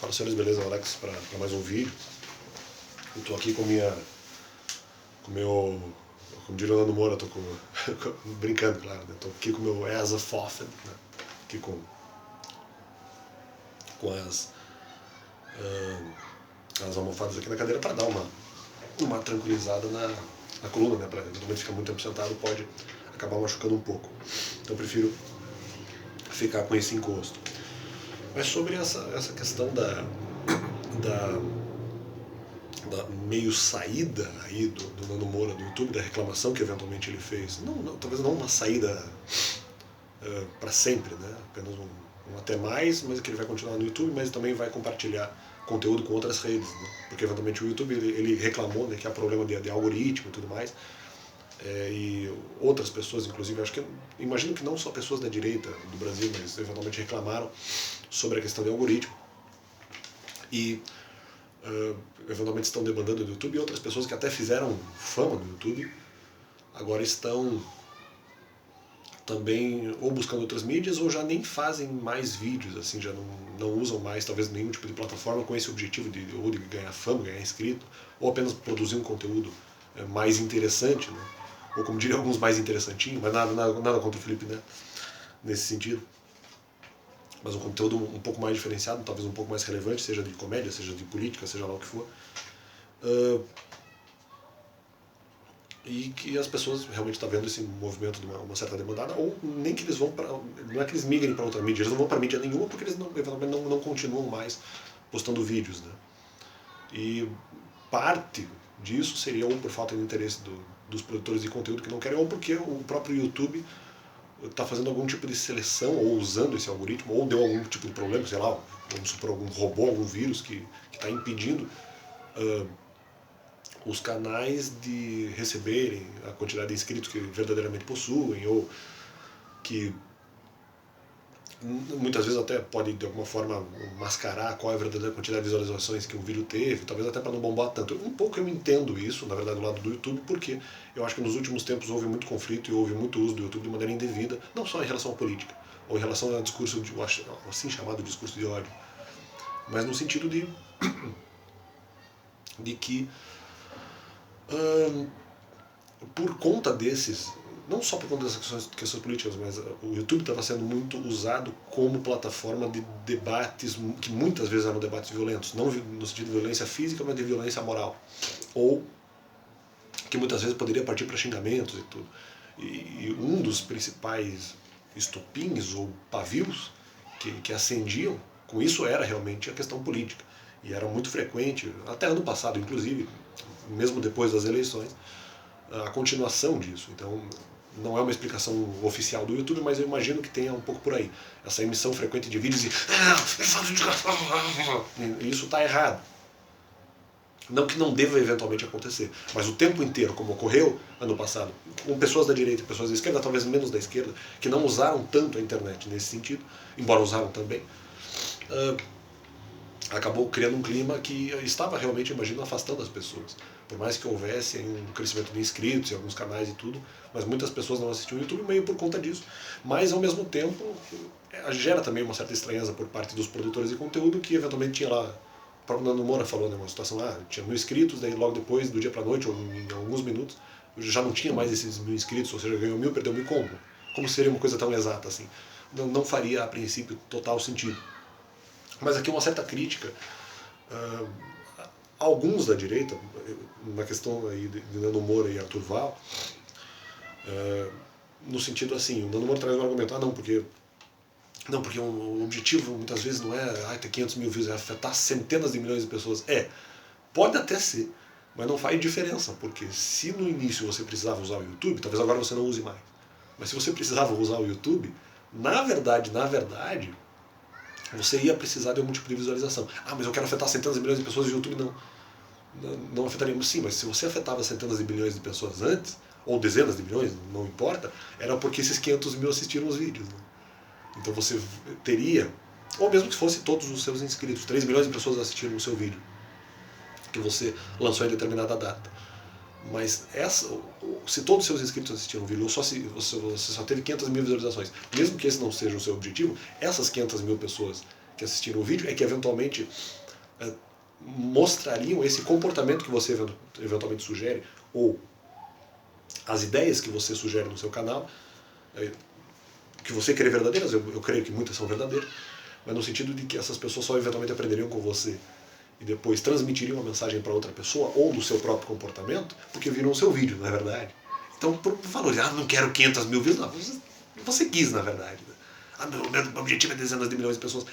Fala, senhores, beleza? Alex para mais um vídeo. Eu tô aqui com meu, como diria o Nando Moura, eu tô brincando, claro, né? Tô aqui com o meu Asa Fawcett, né? Aqui com as almofadas aqui na cadeira para dar uma tranquilizada na coluna, né? Para eventualmente ficar muito tempo sentado pode acabar machucando um pouco. Então eu prefiro ficar com esse encosto. Mas sobre essa questão da meio saída aí do Nando Moura do YouTube, da reclamação que eventualmente ele fez, talvez não uma saída para sempre, né? Apenas um até mais, mas que ele vai continuar no YouTube, mas também vai compartilhar conteúdo com outras redes, né? Porque eventualmente o YouTube ele reclamou, né, que há problema de algoritmo e tudo mais, e outras pessoas, inclusive, imagino que não só pessoas da direita do Brasil, mas eventualmente reclamaram sobre a questão de algoritmo e eventualmente estão demandando do YouTube, e outras pessoas que até fizeram fama no YouTube agora estão também ou buscando outras mídias ou já nem fazem mais vídeos, assim, já não usam mais talvez nenhum tipo de plataforma com esse objetivo ou de ganhar fama, ganhar inscrito, ou apenas produzir um conteúdo mais interessante, né? Ou como diriam alguns, mais interessantinho, mas nada contra o Felipe, né? Nesse sentido. Mas um conteúdo um pouco mais diferenciado, talvez um pouco mais relevante, seja de comédia, seja de política, seja lá o que for. E que as pessoas realmente estão vendo esse movimento de uma certa demandada, ou nem que eles vão para. Não é que eles migrem para outra mídia, eles não vão para mídia nenhuma porque eles eventualmente não continuam mais postando vídeos, né? E parte disso seria ou por falta de interesse dos produtores de conteúdo que não querem, ou porque o próprio YouTube está fazendo algum tipo de seleção, ou usando esse algoritmo, ou deu algum tipo de problema, sei lá, vamos supor, algum robô, algum vírus que está impedindo os canais de receberem a quantidade de inscritos que verdadeiramente possuem, ou que muitas vezes até pode de alguma forma mascarar qual é a verdadeira quantidade de visualizações que um vídeo teve, talvez até para não bombar tanto. Um pouco eu entendo isso, na verdade, do lado do YouTube, porque eu acho que nos últimos tempos houve muito conflito e houve muito uso do YouTube de maneira indevida, não só em relação à política, ou em relação ao discurso, assim chamado discurso de ódio, mas no sentido de que por conta desses, não só por conta dessas questões políticas, mas o YouTube estava sendo muito usado como plataforma de debates que muitas vezes eram debates violentos, não no sentido de violência física, mas de violência moral, ou que muitas vezes poderia partir para xingamentos e tudo. E um dos principais estupins ou pavios que acendiam com isso era realmente a questão política. E era muito frequente, até ano passado inclusive, mesmo depois das eleições, a continuação disso. Então, não é uma explicação oficial do YouTube, mas eu imagino que tenha um pouco por aí. Essa emissão frequente de vídeos e isso está errado. Não que não deva eventualmente acontecer, mas o tempo inteiro, como ocorreu ano passado, com pessoas da direita e pessoas da esquerda, talvez menos da esquerda, que não usaram tanto a internet nesse sentido, embora usaram também, acabou criando um clima que estava realmente, imagino, afastando as pessoas. Por mais que houvesse um crescimento de inscritos em alguns canais e tudo, mas muitas pessoas não assistiam o YouTube meio por conta disso. Mas, ao mesmo tempo, gera também uma certa estranheza por parte dos produtores de conteúdo que, eventualmente, tinha lá, o próprio Nando Moura falou, né, uma situação lá, tinha 1000 inscritos, daí logo depois, do dia para a noite, ou em alguns minutos, já não tinha mais esses 1000 inscritos, ou seja, ganhou 1000, perdeu 1000 como? Como seria uma coisa tão exata assim? Não faria, a princípio, total sentido. Mas aqui uma certa crítica alguns da direita, na questão aí de Nando Moura e Arthur Val, no sentido assim, o Nando Moura traz um argumento, porque o objetivo muitas vezes não é ter 500 mil views, é afetar centenas de milhões de pessoas. Pode até ser, mas não faz diferença, porque se no início você precisava usar o YouTube, talvez agora você não use mais, mas se você precisava usar o YouTube, na verdade, você ia precisar de algum tipo de visualização. Mas eu quero afetar centenas de milhões de pessoas e o YouTube não afetaria. Sim, mas se você afetava centenas de bilhões de pessoas antes, ou dezenas de milhões, não importa, era porque esses 500 mil assistiram os vídeos. Né? Então você teria, ou mesmo que fosse todos os seus inscritos, 3 milhões de pessoas assistiram o seu vídeo, que você lançou em determinada data. Mas se todos os seus inscritos assistiram o vídeo, ou você só teve 500 mil visualizações, mesmo que esse não seja o seu objetivo, essas 500 mil pessoas que assistiram o vídeo é que eventualmente mostrariam esse comportamento que você eventualmente sugere, ou as ideias que você sugere no seu canal, que você crê verdadeiras, eu creio que muitas são verdadeiras, mas no sentido de que essas pessoas só eventualmente aprenderiam com você e depois transmitiriam a mensagem para outra pessoa, ou do seu próprio comportamento, porque viram o seu vídeo, não é verdade? Então, por valorizar, não quero 500 mil views, não, você quis, na verdade. Meu objetivo é dezenas de milhões de pessoas.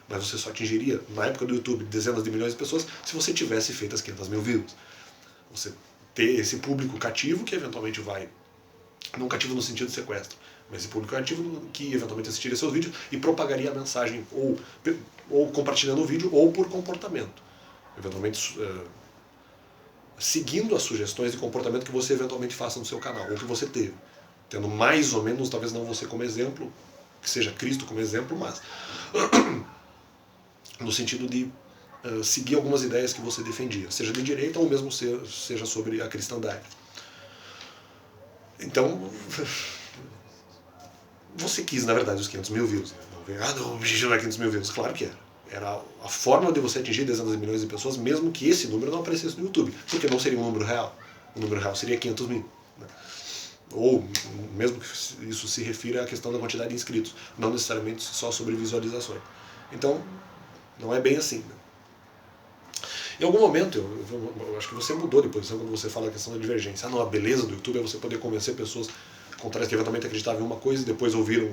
Mas você só atingiria, na época do YouTube, dezenas de milhões de pessoas se você tivesse feito as 500 mil views. Você ter esse público cativo que eventualmente vai, não cativo no sentido de sequestro, mas esse público cativo que eventualmente assistiria seus vídeos e propagaria a mensagem ou compartilhando o vídeo ou por comportamento. Eventualmente seguindo as sugestões de comportamento que você eventualmente faça no seu canal, ou que você teve. Tendo mais ou menos, talvez não você como exemplo, que seja Cristo como exemplo, mas no sentido de seguir algumas ideias que você defendia, seja de direita ou mesmo seja sobre a cristandade. Então, você quis, na verdade, os 500 mil views. Não, o objetivo não é 500 mil views. Claro que era. Era a forma de você atingir dezenas de milhões de pessoas, mesmo que esse número não aparecesse no YouTube, porque não seria um número real. O número real seria 500 mil. Né? Ou mesmo que isso se refira à questão da quantidade de inscritos, não necessariamente só sobre visualizações. Então, não é bem assim. Né? Em algum momento, eu acho que você mudou de posição quando você fala a questão da divergência. Não, a beleza do YouTube é você poder convencer pessoas contrárias que eventualmente acreditavam em uma coisa e depois ouviram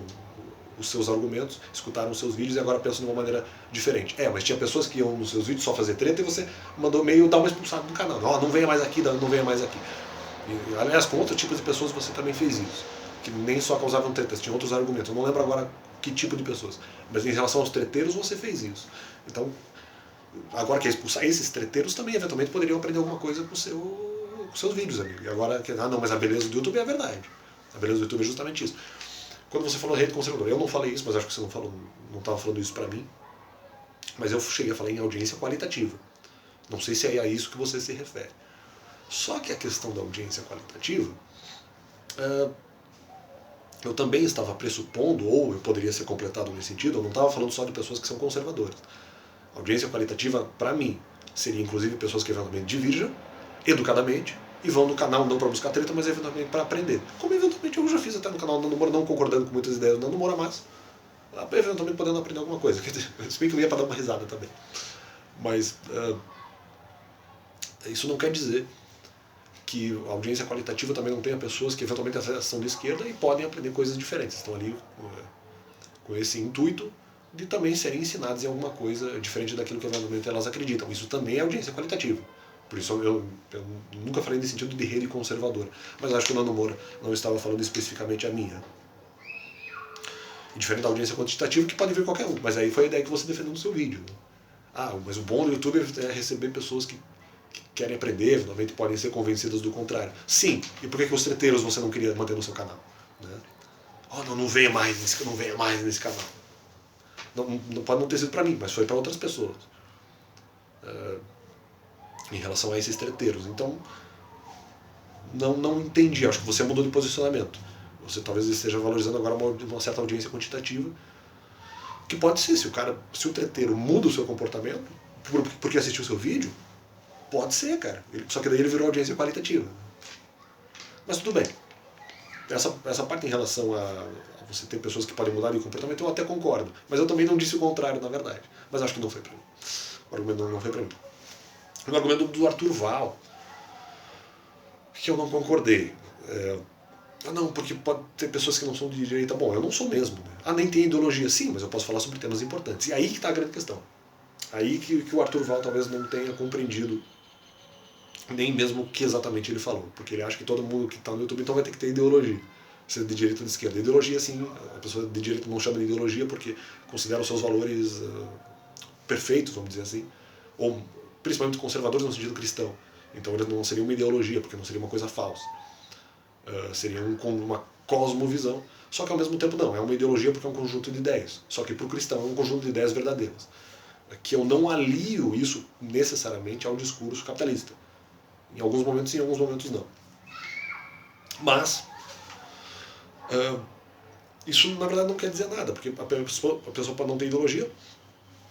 os seus argumentos, escutaram os seus vídeos e agora pensam de uma maneira diferente. Mas tinha pessoas que iam nos seus vídeos só fazer treta e você mandou meio dar uma expulsada do canal. Não venha mais aqui, não venha mais aqui. E, aliás, com outro tipo de pessoas você também fez isso. Que nem só causavam tretas, tinham outros argumentos. Eu não lembro agora que tipo de pessoas. Mas em relação aos treteiros, você fez isso. Então, agora que é expulsar esses treteiros, também eventualmente poderiam aprender alguma coisa com seus vídeos, amigo. E agora, não, mas a beleza do YouTube é a verdade. A beleza do YouTube é justamente isso. Quando você falou rede conservadora, eu não falei isso, mas acho que você não estava falando isso para mim. Mas eu cheguei a falar em audiência qualitativa. Não sei se é a isso que você se refere. Só que a questão da audiência qualitativa, eu também estava pressupondo, ou eu poderia ser completado nesse sentido, eu não estava falando só de pessoas que são conservadoras. A audiência qualitativa, para mim, seria inclusive pessoas que eventualmente divirjam, educadamente, e vão no canal não para buscar treta, mas eventualmente para aprender. Como eventualmente eu já fiz até no canal do Nando Moura, não concordando com muitas ideias do Nando Moura, mas eventualmente podendo aprender alguma coisa. Se bem que eu ia para dar uma risada também. Mas isso não quer dizer que a audiência qualitativa também não tenha pessoas que eventualmente são de esquerda e podem aprender coisas diferentes. Estão ali com esse intuito de também serem ensinadas em alguma coisa diferente daquilo que eventualmente elas acreditam. Isso também é audiência qualitativa. Por isso eu nunca falei nesse sentido de rede conservadora. Mas acho que o Nando Moura não estava falando especificamente a minha. E diferente da audiência quantitativa, que pode vir qualquer um. Mas aí foi a ideia que você defendeu no seu vídeo. Mas o bom do YouTube é receber pessoas que querem aprender, eventualmente podem ser convencidas do contrário. Sim. E por que os treteiros você não queria manter no seu canal? Né? Não venha mais nesse canal. Não pode não ter sido para mim, mas foi para outras pessoas. Em relação a esses treteiros. Então, não entendi. Acho que você mudou de posicionamento. Você talvez esteja valorizando agora uma certa audiência quantitativa. Que pode ser, se o treteiro muda o seu comportamento, porque assistiu o seu vídeo, pode ser, cara. Só que daí ele virou audiência qualitativa. Mas tudo bem. Essa parte em relação a você ter pessoas que podem mudar de comportamento, eu até concordo. Mas eu também não disse o contrário, na verdade. Mas acho que não foi pra mim. O argumento não foi pra mim. O argumento do Arthur Val, que eu não concordei. Não, porque pode ter pessoas que não são de direita. Bom, eu não sou mesmo. Né? Nem tem ideologia. Sim, mas eu posso falar sobre temas importantes. E aí que está a grande questão. Aí que o Arthur Val talvez não tenha compreendido nem mesmo o que exatamente ele falou. Porque ele acha que todo mundo que está no YouTube então vai ter que ter ideologia. Seja de direita ou de esquerda. Ideologia, sim, a pessoa de direita não chama de ideologia porque considera os seus valores perfeitos, vamos dizer assim. Ou principalmente conservadores no sentido cristão. Então eles não seriam uma ideologia, porque não seria uma coisa falsa. Seria uma cosmovisão. Só que ao mesmo tempo não, é uma ideologia porque é um conjunto de ideias. Só que para o cristão é um conjunto de ideias verdadeiras. Que eu não alio isso necessariamente ao discurso capitalista. Em alguns momentos sim, em alguns momentos não. Mas isso na verdade não quer dizer nada, porque a pessoa pode não ter ideologia,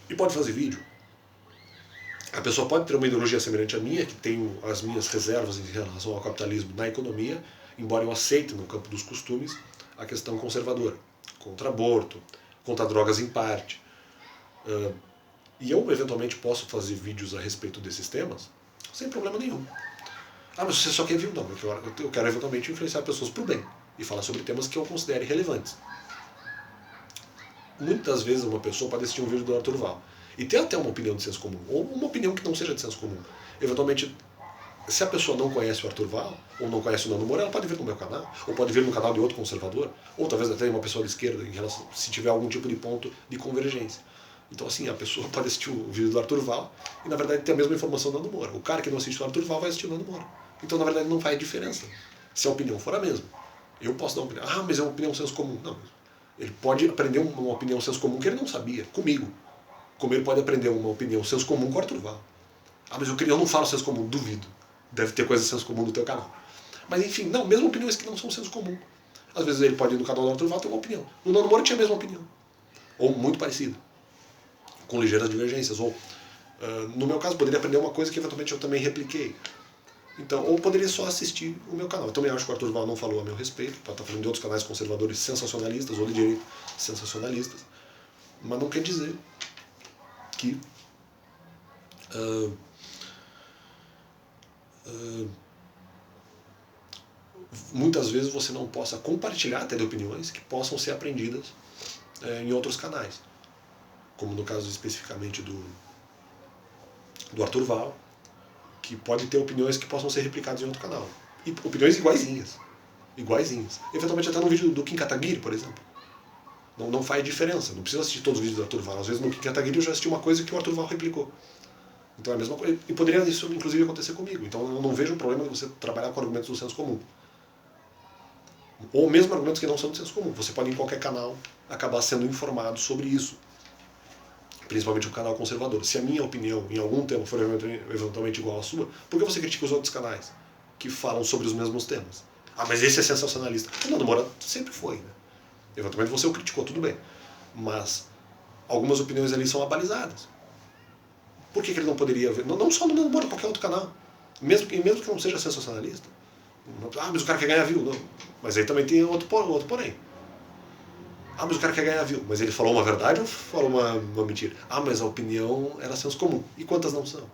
E pode fazer vídeo. A pessoa pode ter uma ideologia semelhante à minha, que tenho as minhas reservas em relação ao capitalismo na economia, embora eu aceite no campo dos costumes a questão conservadora, contra aborto, contra drogas em parte. E eu eventualmente posso fazer vídeos a respeito desses temas sem problema nenhum. Ah, mas você só quer ver? Não, eu quero eventualmente influenciar pessoas para o bem e falar sobre temas que eu considere relevantes. Muitas vezes uma pessoa pode assistir um vídeo do Arthur Val e ter até uma opinião de senso comum, ou uma opinião que não seja de senso comum. Eventualmente, se a pessoa não conhece o Arthur Val, ou não conhece o Nando Moura, ela pode vir no meu canal, ou pode vir no canal de outro conservador, ou talvez até uma pessoa de esquerda, em relação, se tiver algum tipo de ponto de convergência. Então, assim, a pessoa pode assistir o vídeo do Arthur Val e, na verdade, ter a mesma informação do Nando Moura. O cara que não assiste o Arthur Val vai assistir o Nando Moura. Então, na verdade, não faz diferença se a opinião for a mesma. Eu posso dar uma opinião. Ah, mas é uma opinião senso comum. Não. Ele pode aprender uma opinião senso comum que ele não sabia, comigo. Como ele pode aprender uma opinião senso comum com o Arthur Val. Ah, mas eu não falo senso comum, duvido. Deve ter coisa senso comum no teu canal. Mas, enfim, não, mesmo opiniões que não são senso comum. Às vezes ele pode ir no canal do Arthur Val ter uma opinião. No Nando Moura tinha a mesma opinião. Ou muito parecida. Com ligeiras divergências. Ou, no meu caso, poderia aprender uma coisa que eventualmente eu também repliquei. Então, ou poderia só assistir o meu canal. Eu também acho que o Arthur Val não falou a meu respeito, pode estar falando de outros canais conservadores sensacionalistas ou de direito sensacionalistas, mas não quer dizer que muitas vezes você não possa compartilhar até de opiniões que possam ser aprendidas em outros canais, como no caso especificamente do Arthur Val, que pode ter opiniões que possam ser replicadas em outro canal. E opiniões iguaizinhas. Iguaizinhas. Eventualmente até no vídeo do Kim Kataguiri, por exemplo. Não faz diferença. Não precisa assistir todos os vídeos do Arthur Val. Às vezes no Kim Kataguiri eu já assisti uma coisa que o Arthur Val replicou. Então é a mesma coisa. E poderia isso inclusive acontecer comigo. Então eu não vejo o problema de você trabalhar com argumentos do senso comum. Ou mesmo argumentos que não são do senso comum. Você pode em qualquer canal acabar sendo informado sobre isso. Principalmente o canal conservador. Se a minha opinião em algum tema for eventualmente igual à sua, por que você critica os outros canais que falam sobre os mesmos temas? Ah, mas esse é sensacionalista. O Nando Moura sempre foi, né? Eventualmente você o criticou, tudo bem. Mas algumas opiniões ali são abalizadas. Por que ele não poderia ver? Não só no Nando Moura, qualquer outro canal. Mesmo que não seja sensacionalista. Ah, mas o cara quer ganhar view. Não. Mas aí também tem outro porém. Ah, mas o cara quer ganhar view. Mas ele falou uma verdade ou falou uma mentira? Ah, mas a opinião era senso comum. E quantas não são?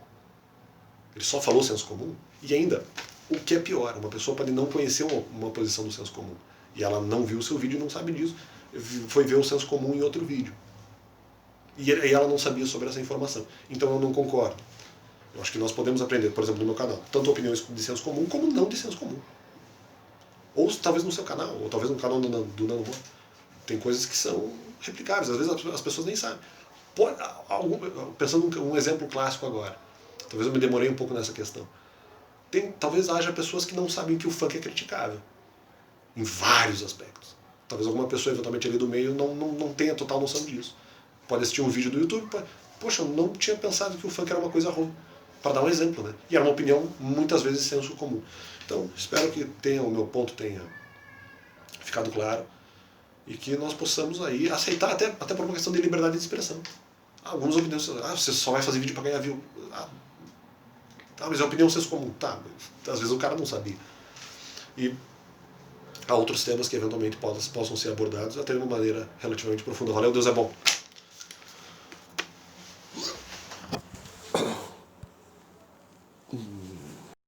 Ele só falou senso comum? E ainda, o que é pior, uma pessoa pode não conhecer uma posição do senso comum. E ela não viu o seu vídeo e não sabe disso. Foi ver o senso comum em outro vídeo. E ela não sabia sobre essa informação. Então eu não concordo. Eu acho que nós podemos aprender, por exemplo, no meu canal, tanto opiniões de senso comum como não de senso comum. Ou talvez no seu canal, ou talvez no canal do Nando Moura. Tem coisas que são replicáveis, às vezes as pessoas nem sabem. Pensando um exemplo clássico agora, talvez eu me demorei um pouco nessa questão. Talvez haja pessoas que não sabem que o funk é criticável, em vários aspectos. Talvez alguma pessoa eventualmente ali do meio não tenha total noção disso. Pode assistir um vídeo do YouTube, poxa, eu não tinha pensado que o funk era uma coisa ruim. Para dar um exemplo, né? E era uma opinião, muitas vezes, senso comum. Então, espero que o meu ponto tenha ficado claro. E que nós possamos aí aceitar até por uma questão de liberdade de expressão. Algumas opiniões, você só vai fazer vídeo para ganhar view. Mas é opinião senso comum. Tá, às vezes o cara não sabia. E há outros temas que eventualmente possam ser abordados até de uma maneira relativamente profunda. Valeu, Deus é bom.